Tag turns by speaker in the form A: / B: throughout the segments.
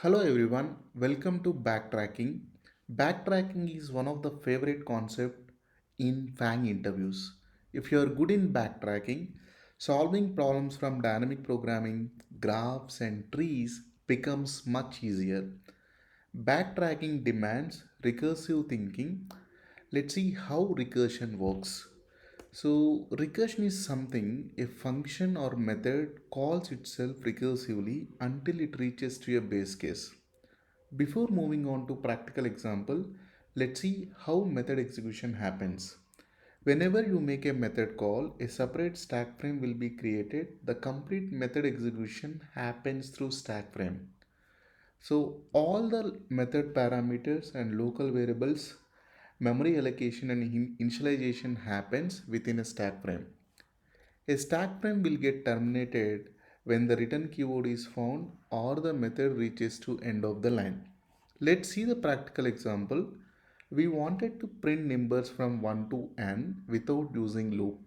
A: Hello everyone, welcome to backtracking. Backtracking is one of the favorite concept in FANG interviews. If you are good in backtracking, solving problems from dynamic programming, graphs and trees becomes much easier. Backtracking demands recursive thinking. Let's see how recursion works. So, recursion is something a function or method calls itself recursively until it reaches to a base case. Before moving on to practical example, let's see how method execution happens. Whenever you make a method call, a separate stack frame will be created. The complete method execution happens through stack frame. So all the method parameters and local variables, memory allocation and initialization happens within a stack frame. A stack frame will get terminated when the return keyword is found or the method reaches to end of the line. Let's see the practical example. We wanted to print numbers from 1 to n without using loop.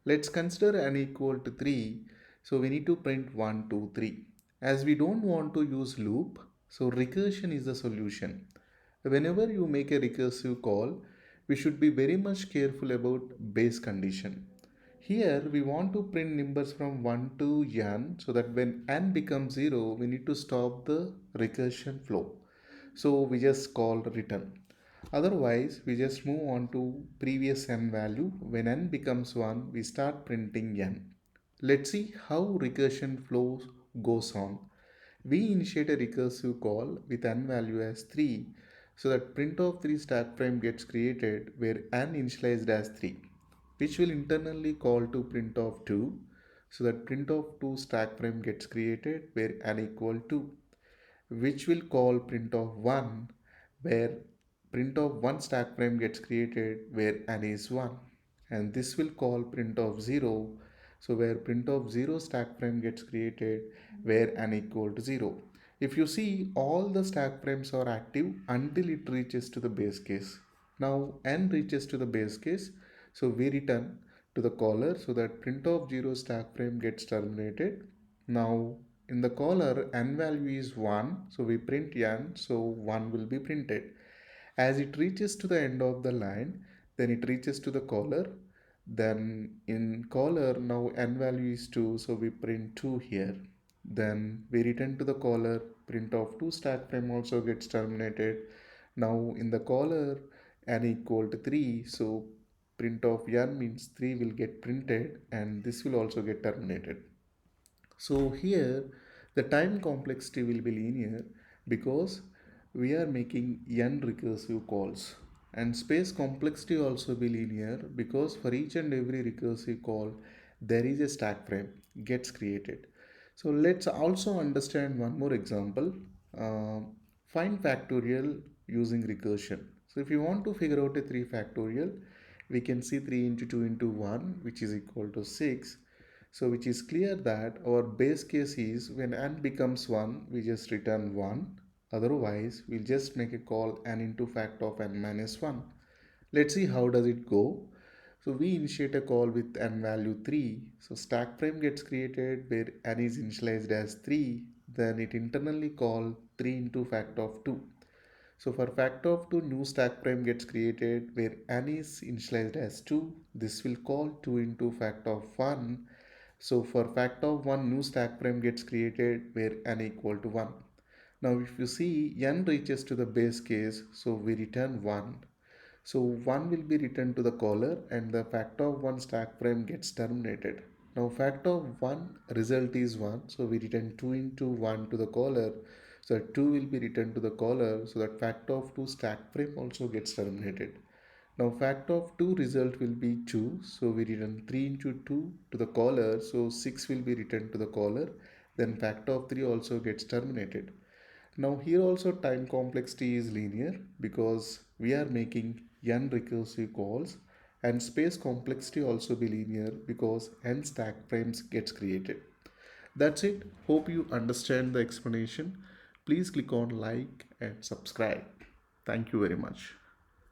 A: Let's consider n equal to 3. So we need to print 1, 2, 3. As we don't want to use loop, so recursion is the solution. Whenever you make a recursive call, we should be very much careful about base condition. Here we want to print numbers from 1 to n so that when n becomes 0, we need to stop the recursion flow. So we just call return. Otherwise, we just move on to previous n value. When n becomes 1, we start printing n. Let's see how recursion flow goes on. We initiate a recursive call with n value as 3 so that print of 3 stack frame gets created where n initialized as 3, which will internally call to print of 2 so that print of 2 stack frame gets created where n equal 2, which will call print of 1 where print of 1 stack frame gets created where n is 1, and this will call print of 0, so where print of 0 stack frame gets created where n equal to 0. If you see, all the stack frames are active until it reaches to the base case. Now n reaches to the base case, so we return to the caller so that print of 0 stack frame gets terminated. Now in the caller n value is 1, so we print n, so 1 will be printed. As it reaches to the end of the line, then it reaches to the caller. Then in caller now n value is 2, so we print 2 here. Then we return to the caller, print of 2 stack frame also gets terminated. Now in the caller n equal to 3, so print of n means 3 will get printed and this will also get terminated. So here the time complexity will be linear because we are making n recursive calls, and space complexity also be linear because for each and every recursive call there is a stack frame gets created. So let's also understand one more example. Uh, Find factorial using recursion. So if you want to figure out a 3 factorial, we can see 3 into 2 into 1, which is equal to 6. So which is clear that our base case is when n becomes 1, we just return 1. Otherwise, we'll just make a call n into fact of n minus 1. Let's see how does it go. So we initiate a call with n value 3. So stack frame gets created where n is initialized as 3. Then it internally call 3 into fact of 2. So for factor of 2, new stack frame gets created where n is initialized as 2. This will call 2 into factor of 1. So for factor of 1, new stack frame gets created where n equal to 1. Now if you see n reaches to the base case, so we return 1. So 1 will be returned to the caller and the factor of 1 stack frame gets terminated. Now factor of 1 result is 1, so we return 2 into 1 to the caller. So 2 will be returned to the caller, so that factor of 2 stack frame also gets terminated. Now factor of 2 result will be 2, so we return 3 into 2 to the caller, so 6 will be returned to the caller. Then factor of 3 also gets terminated. Now here also time complexity is linear because we are making n recursive calls, and space complexity also be linear because n stack frames gets created. That's it. Hope you understand the explanation. Please click on like and subscribe. Thank you very much.